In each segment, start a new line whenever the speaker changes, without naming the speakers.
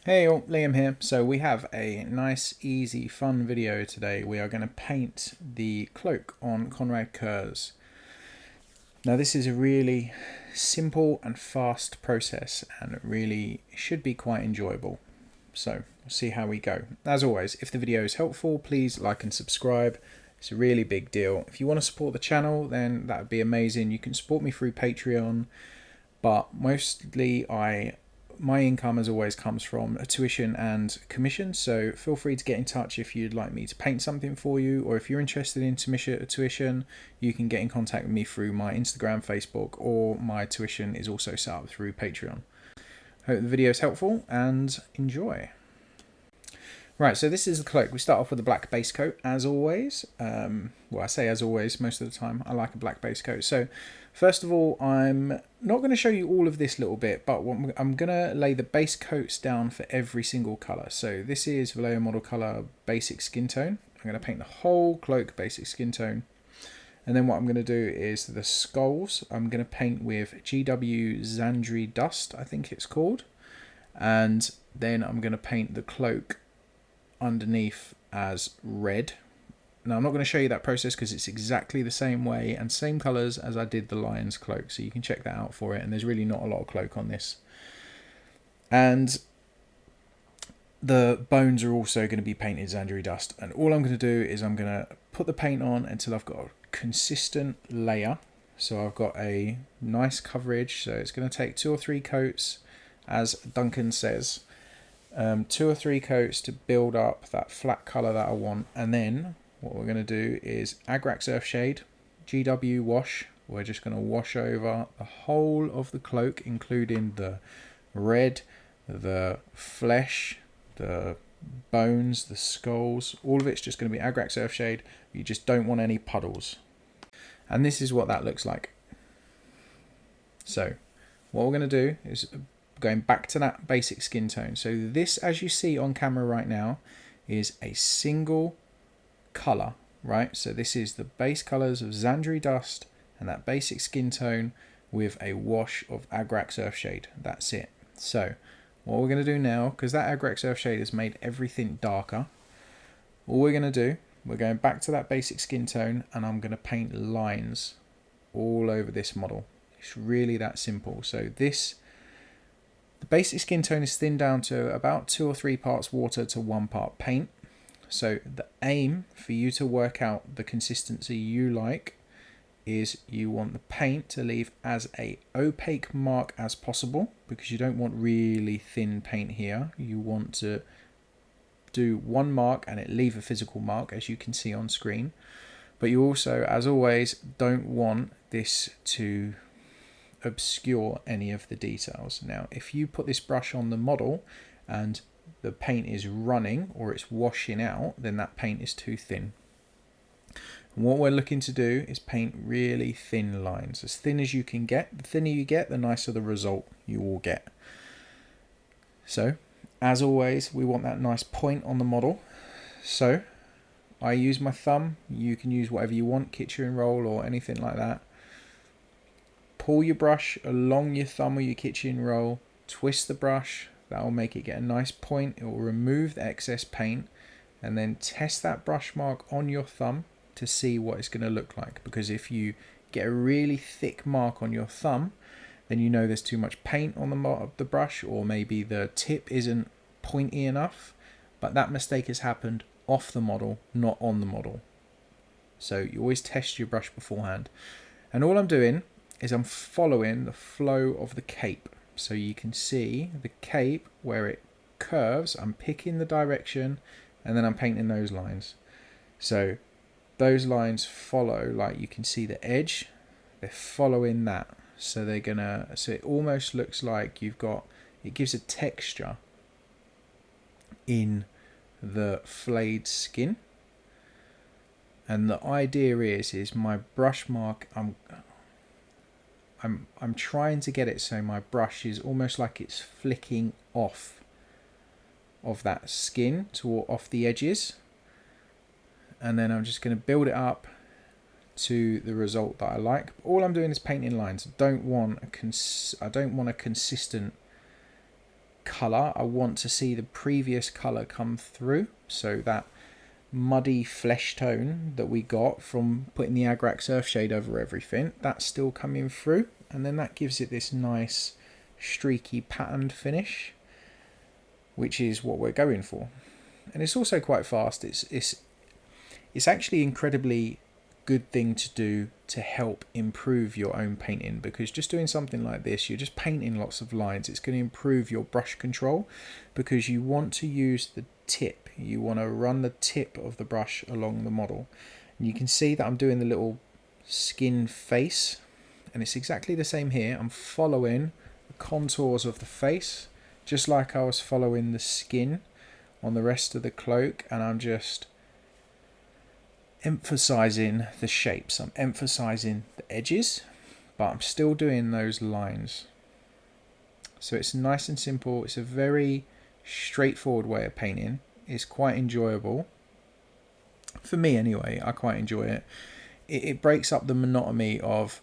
Hey all, Liam here. So we have a nice, easy, fun video today. We are going to paint the cloak on Conrad Kurze. Now this is a really simple and fast process and it really should be quite enjoyable. So we'll see how we go. As always, if the video is helpful, please like and subscribe. It's a really big deal. If you want to support the channel, then that would be amazing. You can support me through Patreon, but mostly my income as always comes from a tuition and commission, so feel free to get in touch if you'd like me to paint something for you, or if you're interested in tuition you can get in contact with me through my Instagram, Facebook, or my tuition is also set up through Patreon. Hope the video is helpful and enjoy. Right, so this is the cloak. We start off with a black base coat, as always. Well, I say as always, most of the time I like a black base coat. So first of all, I'm not going to show you all of this little bit, but I'm going to lay the base coats down for every single colour. So this is Vallejo model colour basic skin tone. I'm going to paint the whole cloak basic skin tone. And then what I'm going to do is the skulls, I'm going to paint with GW Zandri Dust, I think it's called. And then I'm going to paint the cloak underneath as red. Now I'm not going to show you that process because it's exactly the same way and same colours as I did the lion's cloak, so you can check that out for it, and there's really not a lot of cloak on this. And the bones are also going to be painted Zandri Dust, and all I'm going to do is I'm going to put the paint on until I've got a consistent layer, so I've got a nice coverage. So it's going to take 2 or 3 coats, as Duncan says. 2 or 3 coats to build up that flat colour that I want, and then what we're going to do is Agrax Earthshade, GW Wash. We're just going to wash over the whole of the cloak, including the red, the flesh, the bones, the skulls. All of it's just going to be Agrax Earthshade. You just don't want any puddles. And this is what that looks like. So what we're going to do is going back to that basic skin tone. So this, as you see on camera right now, is a single color, right? So this is the base colors of Zandri Dust and that basic skin tone with a wash of Agrax Earthshade. That's it. So what we're going to do now, because that Agrax Earthshade has made everything darker, all we're going to do, we're going back to that basic skin tone and I'm going to paint lines all over this model. It's really that simple. So this, the basic skin tone is thinned down to about 2 or 3 parts water to 1 part paint. So the aim for you to work out the consistency you like is you want the paint to leave as a opaque mark as possible, because you don't want really thin paint here. You want to do 1 mark and it leave a physical mark, as you can see on screen. But you also, as always, don't want this to obscure any of the details. Now if you put this brush on the model and the paint is running or it's washing out, then that paint is too thin. And what we're looking to do is paint really thin lines, as thin as you can get. The thinner you get, the nicer the result you will get. So as always, we want that nice point on the model. So I use my thumb. You can use whatever you want, kitchen roll or anything like that. Pull your brush along your thumb or your kitchen roll, twist the brush, that will make it get a nice point. It will remove the excess paint, and then test that brush mark on your thumb to see what it's going to look like, because if you get a really thick mark on your thumb, then you know there's too much paint on the brush, or maybe the tip isn't pointy enough, but that mistake has happened off the model, not on the model. So you always test your brush beforehand. And all I'm doing is I'm following the flow of the cape. So you can see the cape where it curves, I'm picking the direction and then I'm painting those lines. So those lines follow, like you can see the edge, they're following that. So they're gonna, so it almost looks like you've got, it gives a texture in the flayed skin. And the idea is my brush mark, I'm trying to get it so my brush is almost like it's flicking off of that skin off the edges, and then I'm just going to build it up to the result that I like. All I'm doing is painting lines. I don't want a consistent colour, I want to see the previous colour come through. So that muddy flesh tone that we got from putting the Agrax Earthshade over everything, that's still coming through, and then that gives it this nice streaky patterned finish, which is what we're going for. And it's also quite fast. It's actually incredibly good thing to do to help improve your own painting, because just doing something like this, you're just painting lots of lines. It's going to improve your brush control, because you want to use the tip. You want to run the tip of the brush along the model. And you can see that I'm doing the little skin face, and it's exactly the same here. I'm following the contours of the face just like I was following the skin on the rest of the cloak, and I'm just emphasizing the shapes. I'm emphasizing the edges, but I'm still doing those lines. So it's nice and simple. It's a very straightforward way of painting. It's quite enjoyable. For me anyway, I quite enjoy it. It breaks up the monotony of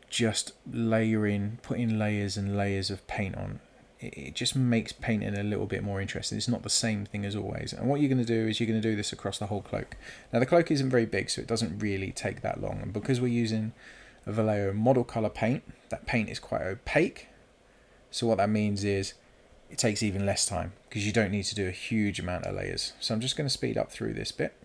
just layering, putting layers and layers of paint on. It just makes painting a little bit more interesting. It's not the same thing as always. And what you're going to do is you're going to do this across the whole cloak. Now the cloak isn't very big, so it doesn't really take that long. And because we're using a Vallejo model color paint, that paint is quite opaque. So what that means is it takes even less time, because you don't need to do a huge amount of layers. So I'm just going to speed up through this bit.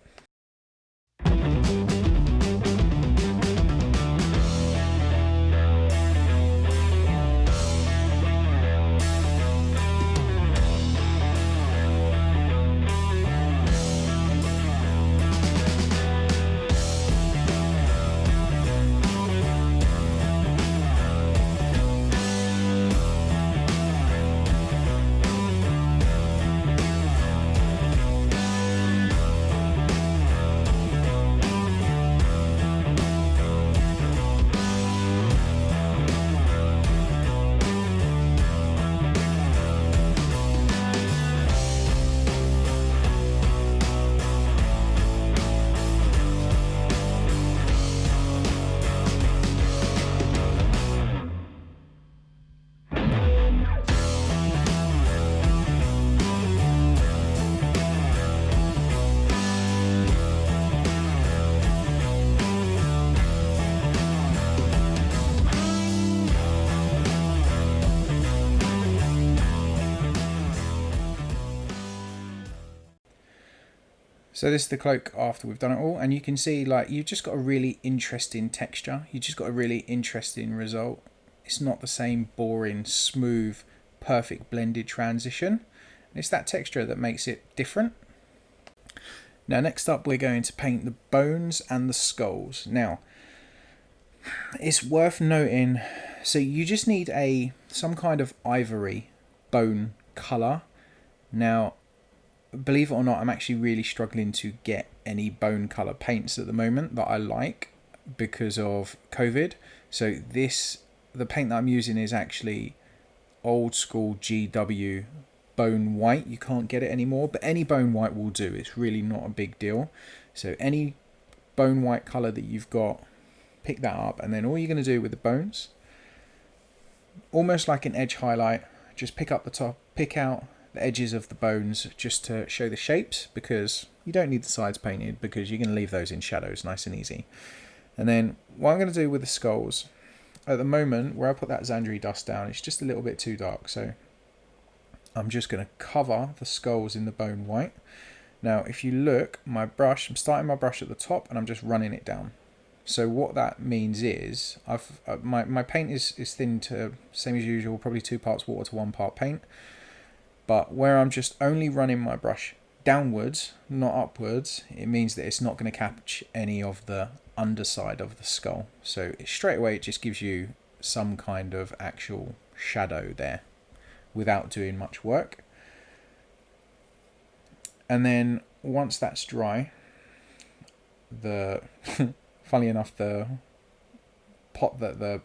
So this is the cloak after we've done it all, and you can see like you've just got a really interesting texture. You just got a really interesting result. It's not the same boring, smooth, perfect blended transition. And it's that texture that makes it different. Now next up we're going to paint the bones and the skulls. Now it's worth noting, so you just need some kind of ivory bone colour. Now believe it or not, I'm actually really struggling to get any bone colour paints at the moment that I like because of COVID. So the paint that I'm using is actually old school GW bone white. You can't get it anymore, but any bone white will do. It's really not a big deal. So any bone white colour that you've got, pick that up, and then all you're going to do with the bones, almost like an edge highlight, just pick up the top, pick out the edges of the bones just to show the shapes, because you don't need the sides painted, because you're going to leave those in shadows nice and easy. And then what I'm going to do with the skulls, at the moment where I put that Xandri dust down, it's just a little bit too dark, so I'm just going to cover the skulls in the bone white. Now if you look, my brush, I'm starting my brush at the top and I'm just running it down. So what that means is my paint is thinned to, same as usual, probably 2 parts water to 1 part paint. But where I'm just only running my brush downwards, not upwards, it means that it's not going to catch any of the underside of the skull. So straight away it just gives you some kind of actual shadow there without doing much work. And then once that's dry, funnily enough, the pot that the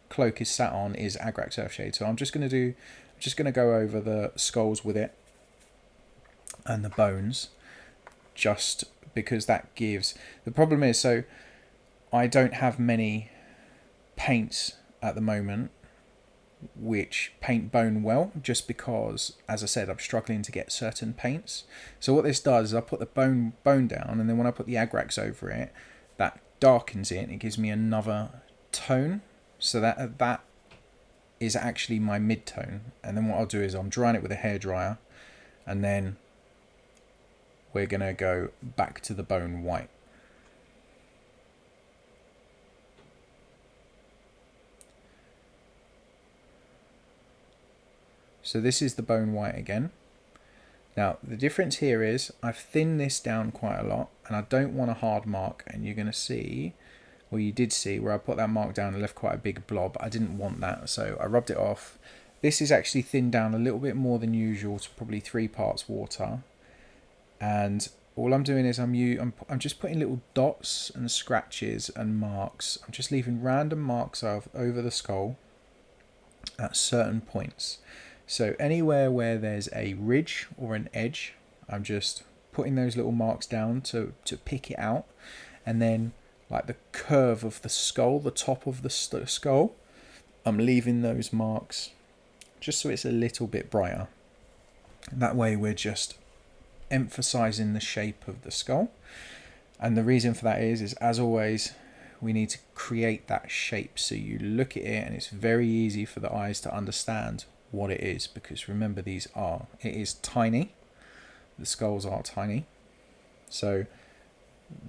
cloak is sat on is Agrax Earthshade. So I'm just going to go over the skulls with it and the bones, just because that gives, the problem is, so I don't have many paints at the moment which paint bone well, just because, as I said, I'm struggling to get certain paints. So what this does is I put the bone down, and then when I put the agrax over it, that darkens it and it gives me another tone. So that is actually my mid-tone. And then what I'll do is I'm drying it with a hairdryer, and then we're going to go back to the bone white. So this is the bone white again. Now the difference here is I've thinned this down quite a lot, and I don't want a hard mark, and you're going to see, well, you did see where I put that mark down and left quite a big blob. I didn't want that, so I rubbed it off. This is actually thinned down a little bit more than usual to probably 3 parts water, and all I'm doing is I'm just putting little dots and scratches and marks. I'm just leaving random marks over the skull at certain points. So anywhere where there's a ridge or an edge, I'm just putting those little marks down to pick it out. And then like the curve of the skull, the top of the skull, I'm leaving those marks just so it's a little bit brighter. That way we're just emphasizing the shape of the skull. And the reason for that is as always, we need to create that shape. So you look at it and it's very easy for the eyes to understand what it is, because remember, it is tiny, the skulls are tiny. So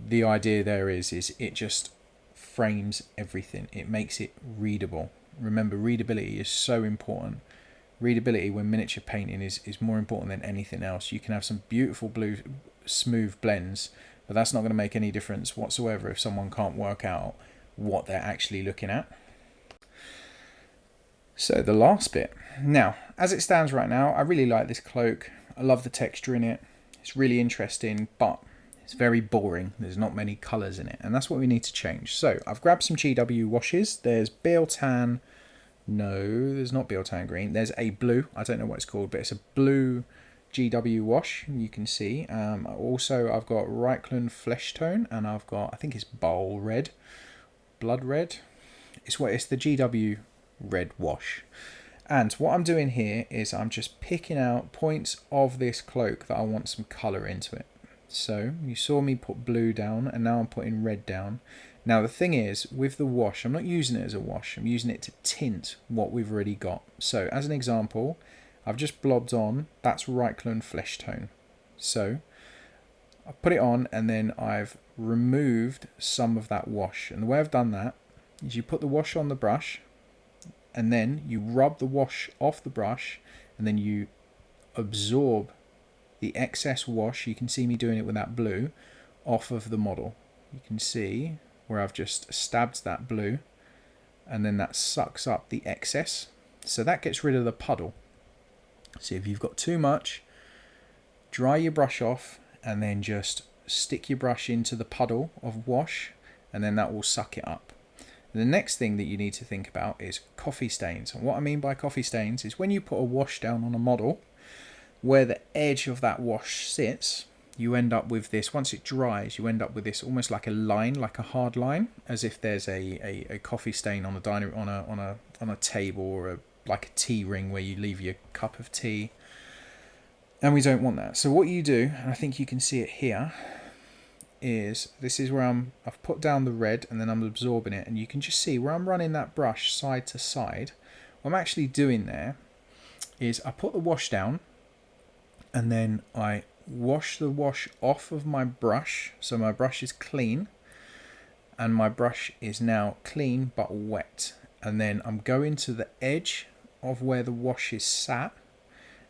the idea there is it just frames everything, it makes it readable. Remember, readability is so important. Readability when miniature painting is more important than anything else. You can have some beautiful blue smooth blends, but that's not going to make any difference whatsoever if someone can't work out what they're actually looking at. So the last bit. Now, as it stands right now, I really like this cloak. I love the texture in it. It's really interesting, but it's very boring. There's not many colours in it, and that's what we need to change. So I've grabbed some GW washes. There's Bealtan. No, there's not Bealtan green. There's a blue. I don't know what it's called, but it's a blue GW wash. You can see. Also, I've got Reichland Flesh Tone, and I've got, I think it's Bowl Red, Blood Red. It's the GW red wash. And what I'm doing here is I'm just picking out points of this cloak that I want some colour into it. So you saw me put blue down, and now I'm putting red down. Now the thing is, with the wash, I'm not using it as a wash, I'm using it to tint what we've already got. So as an example, I've just blobbed on, that's Reichland Flesh Tone. So I put it on, and then I've removed some of that wash. And the way I've done that is you put the wash on the brush, and then you rub the wash off the brush, and then you absorb the excess wash, you can see me doing it with that blue, off of the model. You can see where I've just stabbed that blue, and then that sucks up the excess. So that gets rid of the puddle. So if you've got too much, dry your brush off, and then just stick your brush into the puddle of wash, and then that will suck it up. The next thing that you need to think about is coffee stains. And what I mean by coffee stains is when you put a wash down on a model, where the edge of that wash sits, you end up with this, once it dries, you end up with this almost like a line, like a hard line, as if there's a coffee stain on a table, or like a tea ring where you leave your cup of tea. And we don't want that. So what you do, and I think you can see it here, is this is where I've put down the red, and then I'm absorbing it, and you can just see where I'm running that brush side to side. What I'm actually doing there is I put the wash down, and then I wash the wash off of my brush, so my brush is clean, and my brush is now clean but wet. And then I'm going to the edge of where the wash is sat,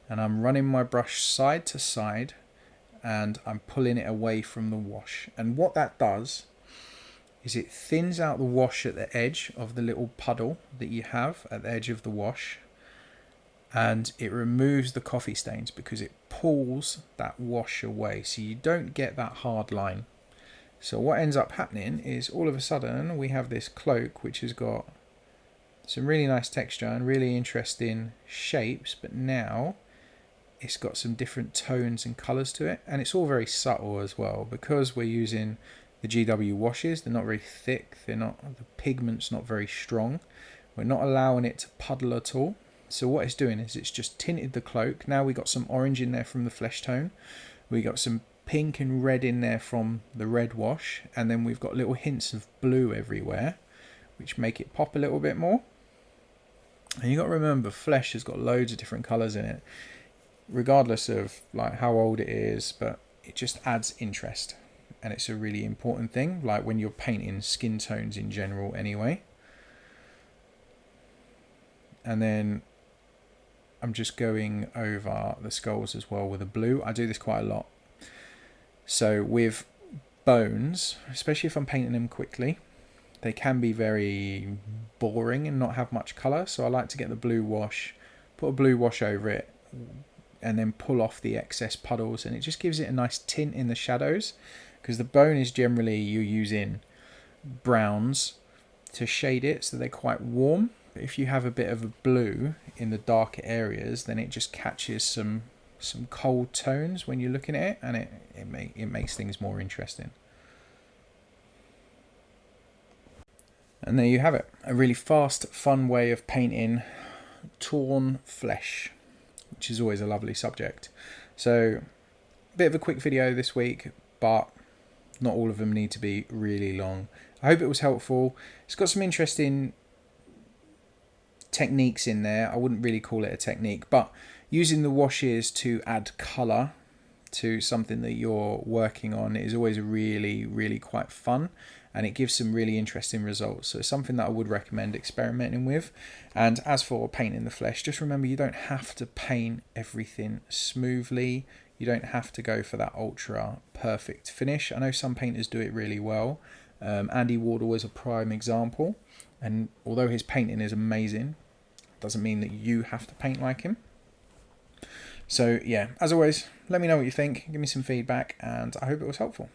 and I'm running my brush side to side, and I'm pulling it away from the wash. And what that does is it thins out the wash at the edge of the little puddle that you have at the edge of the wash, and it removes the coffee stains because it pulls that wash away, so you don't get that hard line. So what ends up happening is all of a sudden we have this cloak which has got some really nice texture and really interesting shapes, but now it's got some different tones and colours to it, and it's all very subtle as well, because we're using the GW washes. They're not very thick, the pigment's not very strong. We're not allowing it to puddle at all. So what it's doing is it's just tinted the cloak. Now we got some orange in there from the flesh tone. We got some pink and red in there from the red wash. And then we've got little hints of blue everywhere, which make it pop a little bit more. And you got to remember, flesh has got loads of different colours in it, regardless of like how old it is, but it just adds interest. And it's a really important thing, like when you're painting skin tones in general anyway. And then I'm just going over the skulls as well with a blue. I do this quite a lot. So with bones, especially if I'm painting them quickly, they can be very boring and not have much colour. So I like to get the blue wash, put a blue wash over it, and then pull off the excess puddles. And it just gives it a nice tint in the shadows, because the bone is generally you're using browns to shade it, so they're quite warm. But if you have a bit of a blue in the darker areas, then it just catches some cold tones when you're looking at it, and it makes things more interesting. And there you have it, a really fast, fun way of painting torn flesh, which is always a lovely subject. So, a bit of a quick video this week, but not all of them need to be really long. I hope it was helpful. It's got some interesting techniques in there. I wouldn't really call it a technique, but using the washes to add colour to something that you're working on is always really quite fun, and it gives some really interesting results. So it's something that I would recommend experimenting with. And as for painting the flesh, just remember you don't have to paint everything smoothly. You don't have to go for that ultra perfect finish. I know some painters do it really well. Andy Wardle is a prime example, and although his painting is amazing, doesn't mean that you have to paint like him. So yeah, as always, let me know what you think, give me some feedback, and I hope it was helpful.